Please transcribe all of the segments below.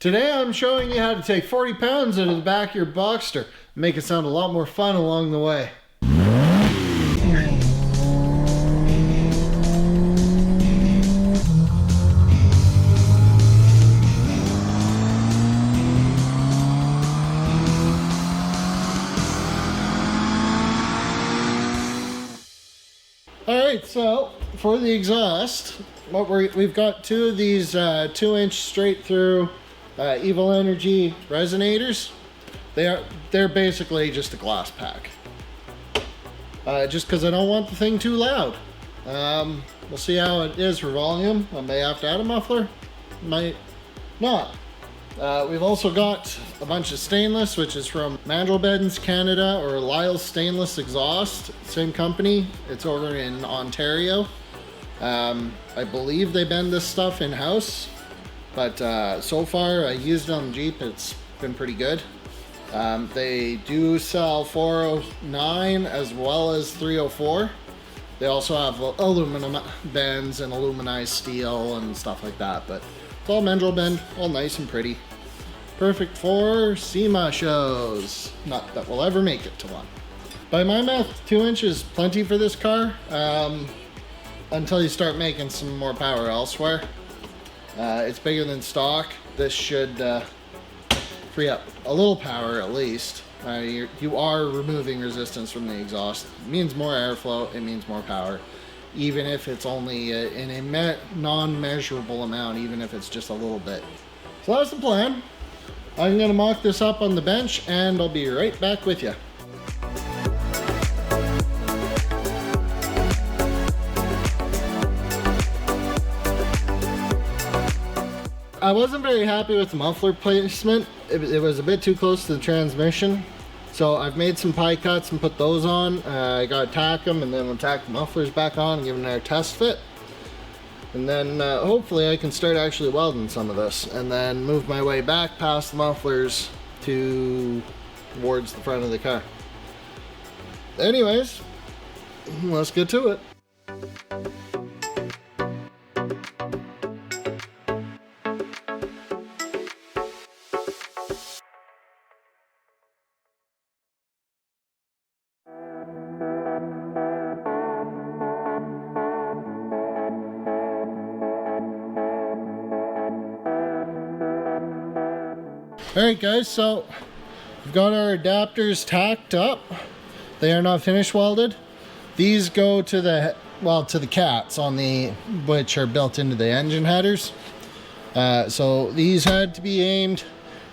Today I'm showing you how to take 40 pounds out of the back of your Boxster and make it sound a lot more fun along the way. Alright, so for the exhaust, we've got two of these 2-inch straight through Evil Energy resonators. They're basically just a glass pack. Just because I don't want the thing too loud. We'll see how it is for volume. I may have to add a muffler, might not. We've also got a bunch of stainless, which is from Mandelbens Canada, or Lyle's Stainless Exhaust, same company. It's over in Ontario. I believe they bend this stuff in-house, but so far I used it on the Jeep, it's been pretty good. They do sell 409 as well as 304. They also have aluminum bends and aluminized steel and stuff like that, but it's all Mandelben, all nice and pretty. Perfect for SEMA shows. Not that we'll ever make it to one. By my math, 2 inches is plenty for this car, until you start making some more power elsewhere. It's bigger than stock. This should free up a little power at least. You are removing resistance from the exhaust. It means more airflow, it means more power. Even if it's only in a non-measurable amount, even if it's just a little bit. So that's the plan. I'm gonna mock this up on the bench and I'll be right back with you. I wasn't very happy with the muffler placement. It was a bit too close to the transmission. So I've made some pie cuts and put those on. I gotta tack them and then we'll tack the mufflers back on and give them their test fit. And then hopefully I can start actually welding some of this and then move my way back past the mufflers towards the front of the car. Anyways, let's get to it. Alright guys, so we've got our adapters tacked up. They are not finish welded. These go to the cats on which are built into the engine headers. So these had to be aimed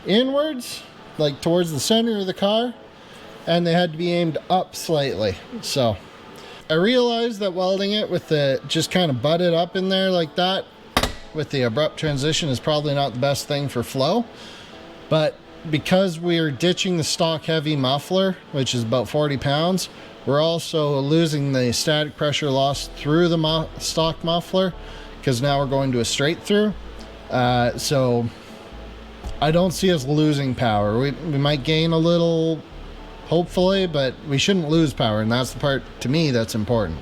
inwards, like towards the center of the car, and they had to be aimed up slightly. So I realized that welding it with the just kind of butted up in there like that with the abrupt transition is probably not the best thing for flow. But because we're ditching the stock heavy muffler, which is about 40 pounds, we're also losing the static pressure loss through the stock muffler, because now we're going to a straight through. So I don't see us losing power. We might gain a little, hopefully, but we shouldn't lose power, and that's the part, to me, that's important.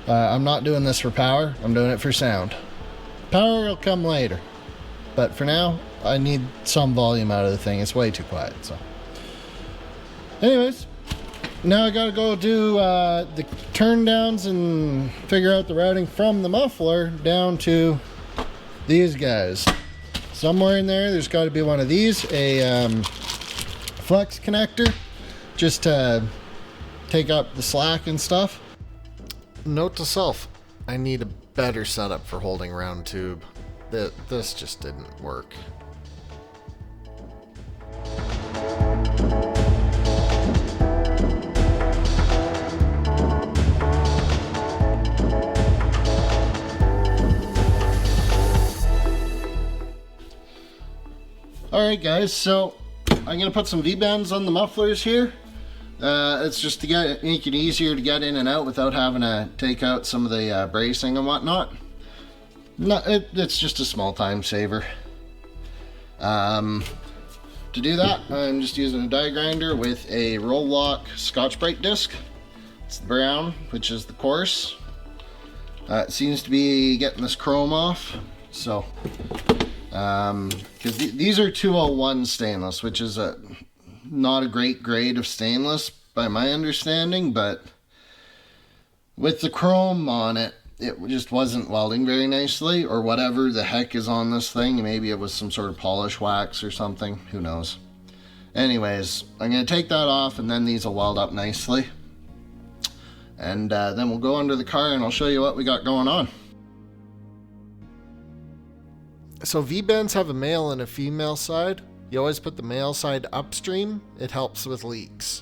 I'm not doing this for power, I'm doing it for sound. Power will come later, but for now, I need some volume out of the thing. It's way too quiet. So anyways, now I gotta go do the turn downs and figure out the routing from the muffler down to these guys. Somewhere in there's got to be one of these, a flex connector, just to take up the slack and stuff. Note to self, I need a better setup for holding round tube. This just didn't work. Alright guys, so I'm going to put some V-bends on the mufflers here. It's just to make it easier to get in and out without having to take out some of the bracing and whatnot. It's just a small time saver. To do that, I'm just using a die grinder with a roll lock Scotch-Brite disc. It's the brown, which is the coarse. It seems to be getting this chrome off, so Because these are 201 stainless, which is not a great grade of stainless by my understanding, but with the chrome on it, it just wasn't welding very nicely, or whatever the heck is on this thing. Maybe it was some sort of polish wax or something, who knows. Anyways, I'm going to take that off, and then these will weld up nicely. And then we'll go under the car and I'll show you what we got going on. So V-bends have a male and a female side. You always put the male side upstream. It helps with leaks.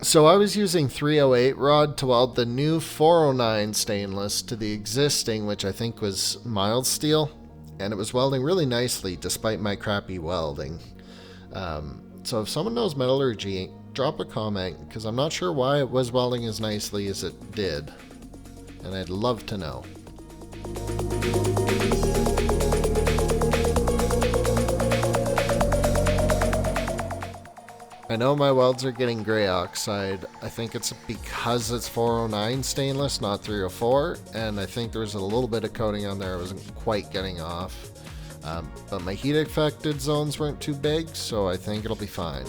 So I was using 308 rod to weld the new 409 stainless to the existing, which I think was mild steel, and it was welding really nicely despite my crappy welding. So if someone knows metallurgy, drop a comment, because I'm not sure why it was welding as nicely as it did, and I'd love to know. I know my welds are getting gray oxide. I think it's because it's 409 stainless, not 304, and I think there was a little bit of coating on there I wasn't quite getting off. But my heat affected zones weren't too big, so I think it'll be fine.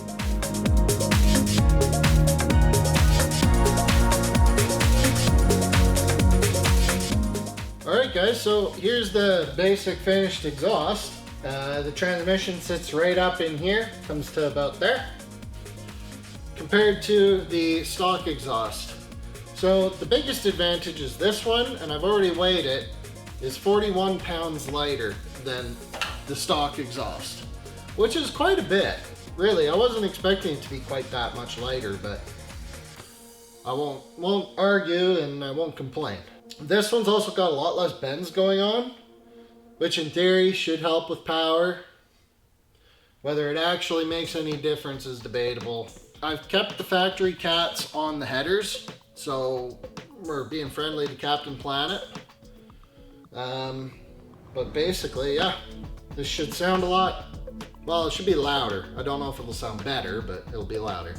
Alright guys, so here's the basic finished exhaust. The transmission sits right up in here, comes to about there, compared to the stock exhaust. So the biggest advantage is this one, and I've already weighed it, is 41 pounds lighter than the stock exhaust, which is quite a bit. Really, I wasn't expecting it to be quite that much lighter, but I won't argue and I won't complain. This one's also got a lot less bends going on, which in theory should help with power. Whether it actually makes any difference is debatable. I've kept the factory cats on the headers, so we're being friendly to Captain Planet. But basically, yeah, this should sound a lot, well, it should be louder. I don't know if it'll sound better, but it'll be louder.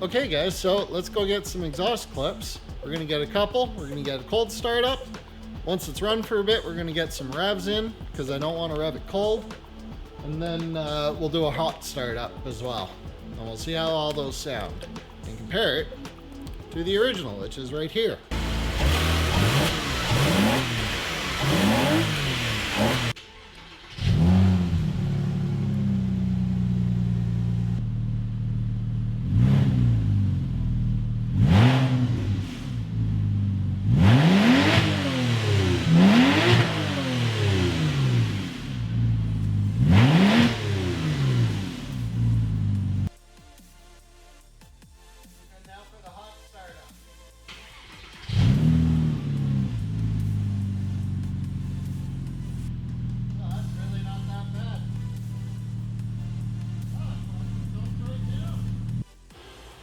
Okay guys, so let's go get some exhaust clips. We're gonna get a couple, we're gonna get a cold start up. Once it's run for a bit, we're gonna get some revs in, because I don't want to rev it cold. And then we'll do a hot start up as well. And we'll see how all those sound and compare it to the original, which is right here.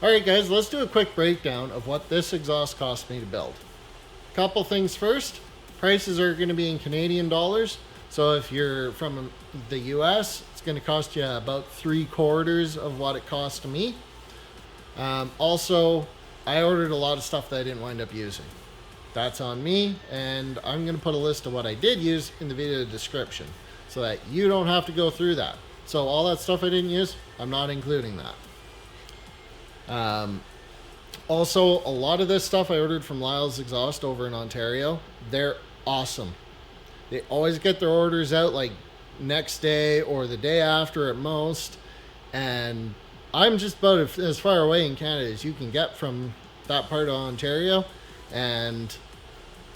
Alright guys, let's do a quick breakdown of what this exhaust cost me to build. Couple things first. Prices are going to be in Canadian dollars. So if you're from the US, it's going to cost you about 3/4 of what it cost to me. Also, I ordered a lot of stuff that I didn't wind up using. That's on me, and I'm going to put a list of what I did use in the video description so that you don't have to go through that. So all that stuff I didn't use, I'm not including that. Also, a lot of this stuff I ordered from Lyle's Exhaust over in Ontario. They're awesome. They always get their orders out like next day or the day after at most. And I'm just about as far away in Canada as you can get from that part of Ontario. And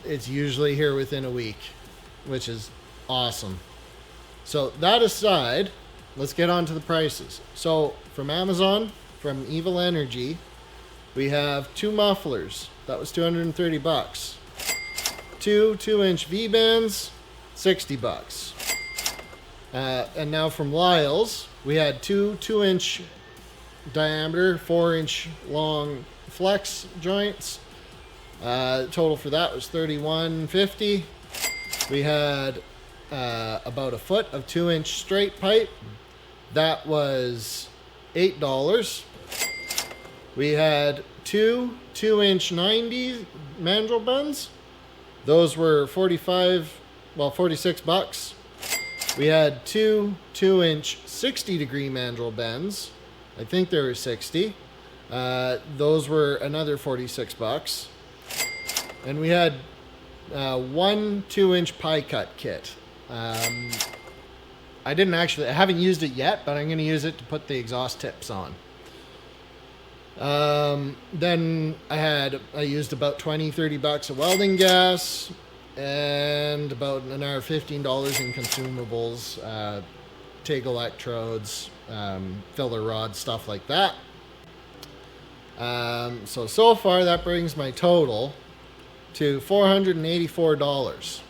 it's usually here within a week, which is awesome. So that aside, let's get on to the prices. So from Amazon, from Evil Energy, we have 2 mufflers. That was 230 bucks. 2 2-inch V-bands, 60 bucks. And now from Lyle's, we had 2 2-inch diameter, 4-inch long flex joints. Total for that was $31.50. We had about a foot of 2-inch straight pipe. That was $8. We had 2 2-inch 90 mandrel bends. Those were 46 bucks. We had 2 2-inch 60-degree mandrel bends. I think they were 60. Those were another 46 bucks. And we had 1 2-inch pie cut kit. I haven't used it yet, but I'm going to use it to put the exhaust tips on. Then I used about 20-30 bucks of welding gas and about another $15 in consumables, TIG electrodes, filler rods, stuff like that. So far that brings my total to $484.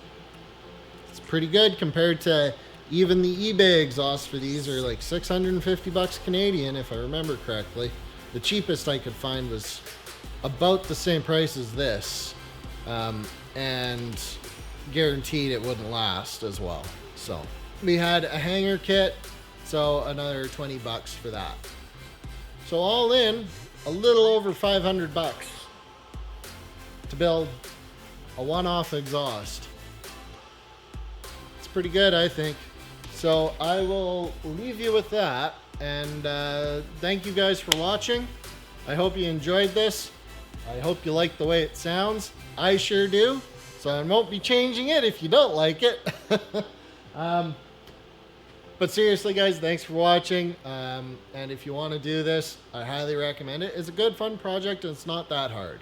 It's pretty good compared to even the eBay exhausts for these are like 650 bucks Canadian, if I remember correctly. The cheapest I could find was about the same price as this, and guaranteed it wouldn't last as well. So we had a hanger kit, so another 20 bucks for that. So all in, a little over 500 bucks to build a one-off exhaust. It's pretty good, I think. So I will leave you with that. And thank you guys for watching. I hope you enjoyed this. I hope you like the way it sounds. I sure do. So I won't be changing it if you don't like it. But seriously guys, thanks for watching. And if you want to do this, I highly recommend it. It's a good fun project and it's not that hard.